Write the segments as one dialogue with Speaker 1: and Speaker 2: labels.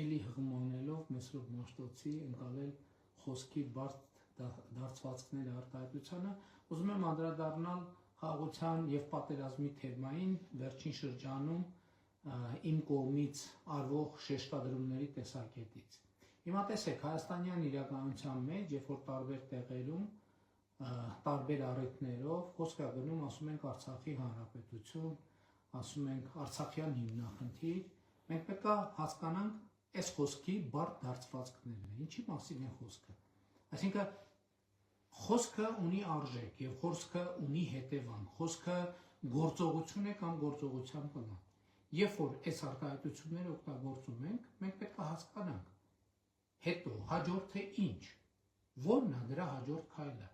Speaker 1: էլի հղմանելով Մեսրոպ Մաշտոցի ընկալել խոսքի բարդ դարձվածքները արտահայտությանը, ուզում եմ անդրադառնալ խաղաղության եւ պատերազմի թեմային վերջին շրջանում իմ կողմից արվող շեշտադրումների տեսակետից։ Հիմա տեսեք, հայաստանյան իրականության մեջ, երբ որ տարբեր տեղերում, տարբեր առիթներով խոսք է գնում, ասում ենք Արցախի հանրապետություն, ասում ենք Արցախյան հիմնախնդիր, մենք պետք է հասկանանք այս խոսքի բարդ դարձվածքներն են, ինչի մասին է խոսքը։ Այսինքն խոսքը ունի արժեք եւ խոսքը ունի հետևանք, խոսքը գործողություն է կամ գործողության պլան։ Երբ որ այս արտահայտությունները օգտագործում ենք, մենք պետք է հասկանանք հետո հաջորդը ինչ, որն է դրա հաջորդ քայլը։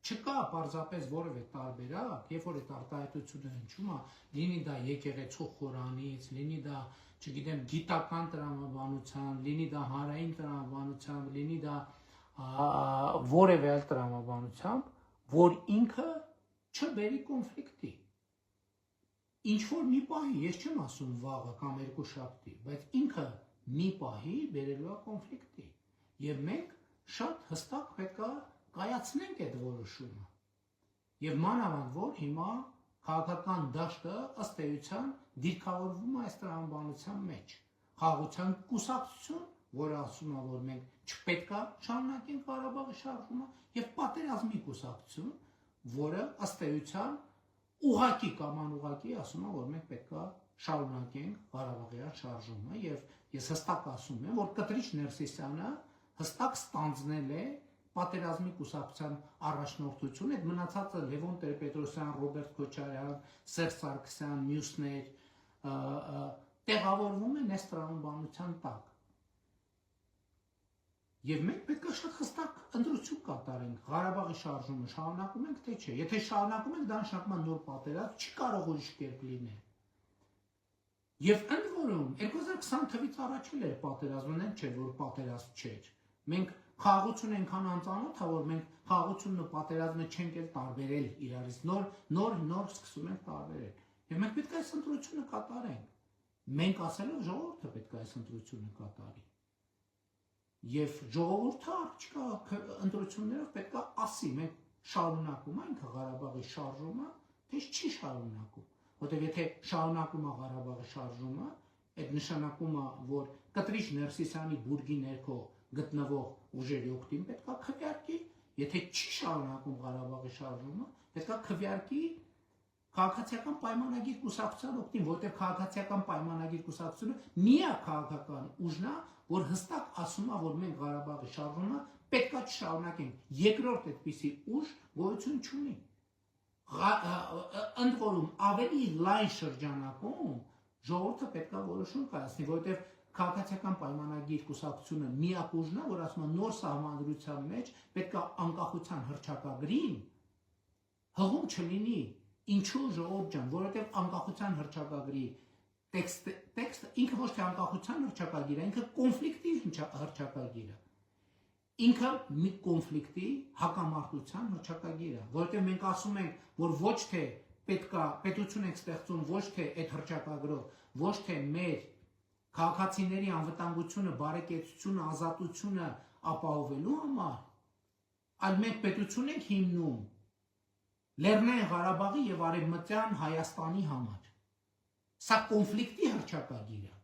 Speaker 1: Չկա պարզապես որևէ տարբերակ, երբ որ այդ արտահայտությունը հնչում է, լինի դա եկեղեցու խորանից, լինի դա, չգիտեմ, գիտական տրամաբանությամբ, լինի դա հանրային տրամաբանությամբ, լինի դա որևէ այլ տրամաբանությամբ, որ ինքը չբերի կոնֆլիկտի։ Ինչ որ մի պահի, ես չեմ ասում վաղը կամ երկուշաբթի, բայց ինքը մի պահի բերելու է կոնֆլիկտի։ Եվ մենք շատ հստակ պետք է կայացնենք այդ որոշումը։ Եվ մանավանդ որ հիմա քաղաքական դաշտը ըստ էության դիրքավորվում է այս տրամաբանության մեջ։ Խաղաղության կուսակցություն, որը ասում է, որ մենք չպետք է շարունակենք Ղարաբաղի շարժումը, եւ պատերազմի կուսակցություն, որը ըստ էության ուղղակի կամ անուղղակի ասում է, որ մենք պետք է շարունակենք Ղարաբաղյան շարժումը, եւ ես հստակ ասում եմ, որ Կտրիչ Ներսիսյանը հստակ ստանձնել է պատերազմի կուսակցության առաջնորդությունը, այդ մնացածը Լևոն Տեր-Պետրոսյան, Ռոբերտ Քոչարյան, Սերժ Սարգսյան, մյուսներ տեղավորվում են այս տրամաբանության տակ։ Եվ մենք պետք է շատ հստակ ընտրություն կատարենք, Ղարաբաղի շարժումը շարունակում ենք, թե չէ։ Եթե շարունակում ենք, դա նշանակում է նոր պատերազմ, չի կարող ուրիշ կերպ լինել։ Եվ ընդ որում 2020 թվականից առաջ էր պատերազմն, չէ, որ պատերազմ չէր։ Մենք խաղաղություն այնքան անծանոթ է, որ մենք խաղաղությունն ու պատերազմը չենք էլ տարբերել իրարից, նոր սկսում ենք տարբերել։ Եվ մենք պետք է այս ընտրությունը կատարենք։ Մենք ասելով ժողովուրդը պետք է այս ընտրությունը կատարի։ Եվ ժողովուրդը առաջիկա ընտրություններով պետք է ասի, մենք շարունակում ենք Ղարաբաղի շարժումը, թե չի շարունակում։ Որտեղ եթե շարունակում է Ղարաբաղի շարժումը, այդ նշանակում է, որ Կտրիչ Ներսիսյանի բուրգի ներքո գտնվող ուժերի օգտին պետք է քվեարկի, եթե չի շարունակում Ղարաբաղի շարժումը, պետք է քվեարկի քաղաքացիական պայմանագիր կուսակցության օգտին, որտեղ քաղաքացիական պայմանագիր կուսակցությունը միակ քաղաքական ուժն է, որ հստակ ասում է, որ մենք Ղարաբաղի շարժումը պետք է շարունակենք։ Երկրորդ այդպիսի ուժ գոյություն չունի։ Ընդ որում ավելի լայն շրջանակում ժողովուրդը պետք է որոշում կայացնի, որովհետև քաղաքացիական պայմանագիր կուսակցությունը միակ ուժն է, որ ասում է նոր սահմանադրության մեջ պետք է անկախության հռչակագրին հղում չլինի։ Ինչու ժողովուրդ ջան, որովհետև անկախության հռչակագրի տեքստը ինքը ոչ թե անկախության հռչակագիր է, ինքը կոնֆլիկտի հռչակագիր է։ Ինքը մի կոնֆլիկտի հակամարտության հռչակագիր է, որովհետև մենք ասում ենք, որ ոչ թե պետքա պետություն ենք ստեղծում, ոչ թե այդ հռչակագրով, ոչ թե մեր քաղաքացիների անվտանգությունը, բարեկեցությունը, ազատությունը ապահովելու համար, այլ մենք պետություն ենք հիմնում Լեռնային Ղարաբաղի եւ Արևմտյան Հայաստանի համար։ Սա կոնֆլիկտի հռչակագիր է։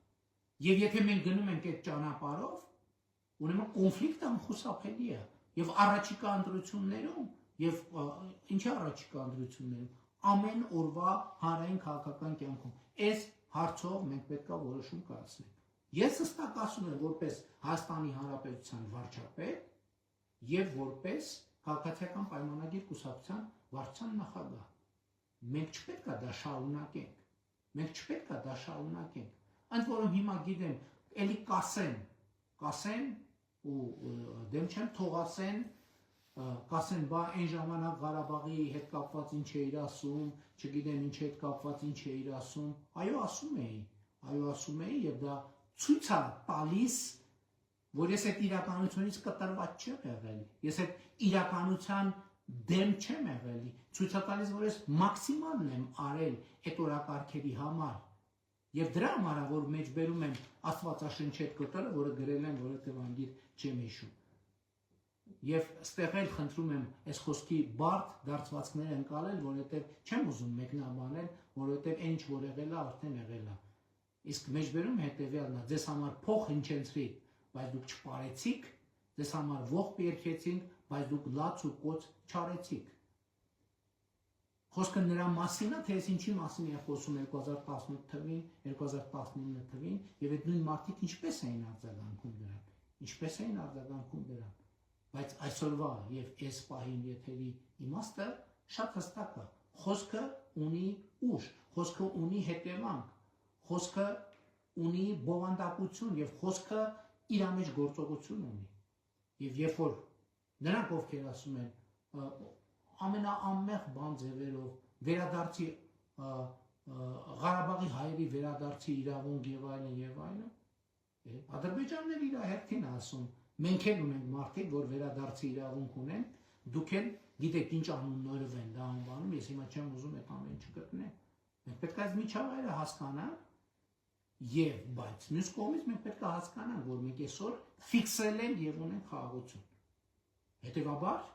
Speaker 1: Եվ եթե մենք գնում ենք այդ ճանապարհով, ուրեմն կոնֆլիկտը անխուսափելի է։ Եվ առաջիկա ընտրություններում, եւ ինչի առաջիկա ընտրություններում, ամեն օրվա հանրային քաղաքական կյանքում այս հարցով մենք պետք է որոշում կայացնենք։ Ես հստակ ասում եմ, որպես Հայաստանի Հանրապետության վարչապետ եւ որպես քաղաքացիական պայմանագիր կուսակցության վարչության նախագահ։ Մենք չպետք է դա շարունակենք։ Մենք չպետք է դա շարունակենք։ Ընդ որում հիմա գիտեմ, էլի կասեն ու դեմ չեմ թողասեն, կասեն, բա այն ժամանակ Ղարաբաղի հետ կապված ինչ էիր ասում, չգիտեմ ինչ հետ կապված ինչ էիր ասում։ Այո, ասում էի եւ դա ցույց է տալիս, որ ես այդ իրականությունից կտրված չեմ եղել։ Ես այդ իրականության դեմ չեմ եղել։ Ցույց է տալիս, որ ես մաքսիմալն եմ արել այդ օրակարգերի համար։ Եվ դրա համար որ մեջբերում եմ Աստվածաշնչի այդ կտորը, որը գրել են, որովհետև անգիր չեմ հիշում։ Եվ ստեղ էլ խնդրում եմ այս խոսքի բարդ դարձվածքներ ընկալել, որովհետև չեմ ուզում մեկնաբանել, որովհետև այն ինչ որ եղել է, արդեն եղել է։ Իսկ մեջբերում հետևյալն է, ձեզ համար փող հնչեցրի, բայց դուք չպարեցիք, ձեզ համար ողբ երգեցինք, բայց դուք լաց ու կոց չարեցիք։ Խոսքը նրա մասին է, թե ես ինչի մասին եմ խոսում 2018 թվին, 2019 թվին, եւ այդ նույն մարդիկ ինչպես էին արձագանքում դրան, ինչպես էին արձագանքում դրան։ Բայց այսօրվա եւ այս պահին եթերի իմաստը շատ հստակ է։ Խոսքը ունի ուժ, խոսքը ունի հետևանք, խոսքը ունի բովանդակություն եւ խոսքը իր մեջ գործողություն ունի։ Եվ երբ որ նրանք ովքեր ասում են ամենաանմեղ բան ձևերով վերադարձի Ղարաբաղի հայերի վերադարձի իրավունք եւ այլն, Ադրբեջանն իր հերթին ասում, մենք էլ ունենք մարդիկ, որ վերադարձի իրավունք ունեն, դուք էլ գիտեք ինչ անուններով են դա անվանում, ես հիմա չեմ ուզում այդ ամեն ինչը գտնեմ։ Մենք պետք է այս միջավայրը հասկանանք եւ բայց մյուս կողմից մենք պետք է հասկանանք, որ մենք այսօր ֆիքսել ենք եւ ունենք խաղաղություն։ Հետևաբար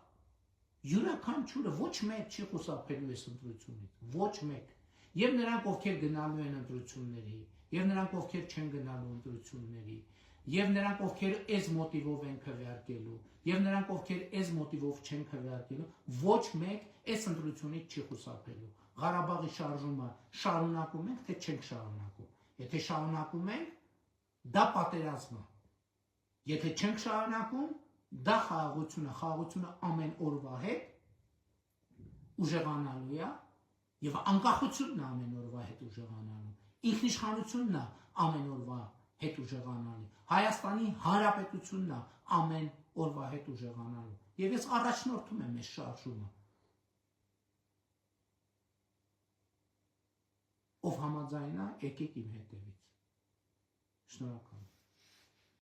Speaker 1: յուրաքանչյուրը ոչ մեկ չի խուսափելու այս ընտրությունից, ոչ մեկ։ Եվ նրանք, ովքեր գնալու են ընտրությունների, եւ նրանք, ովքեր չեն գնալու ընտրությունների, եւ նրանք, ովքեր այս մոտիվով են քվեարկելու, եւ նրանք, ովքեր այս մոտիվով չեն քվեարկելու, ոչ մեկ այս ընտրությունից չի խուսափելու։ Ղարաբաղի շարժումը շարունակում ենք, թե չենք շարունակում։ Եթե շարունակում ենք, դա պատերազմ է։ Եթե չենք շարունակում, դա խաղաղությունը ամեն օրվա հետ ուժեղանալու է եւ անկախությունն է ամեն օրվա հետ ուժեղանալու, ինքնիշխանությունն է ամեն օրվա հետ ուժեղանալու, Հայաստանի Հանրապետությունն է ամեն օրվա հետ ուժեղանալու եւ ես առաջնորդում եմ այս շարժումը, ով համաձայն է, եկեք իմ հետևից։ Շնորհակալ եմ։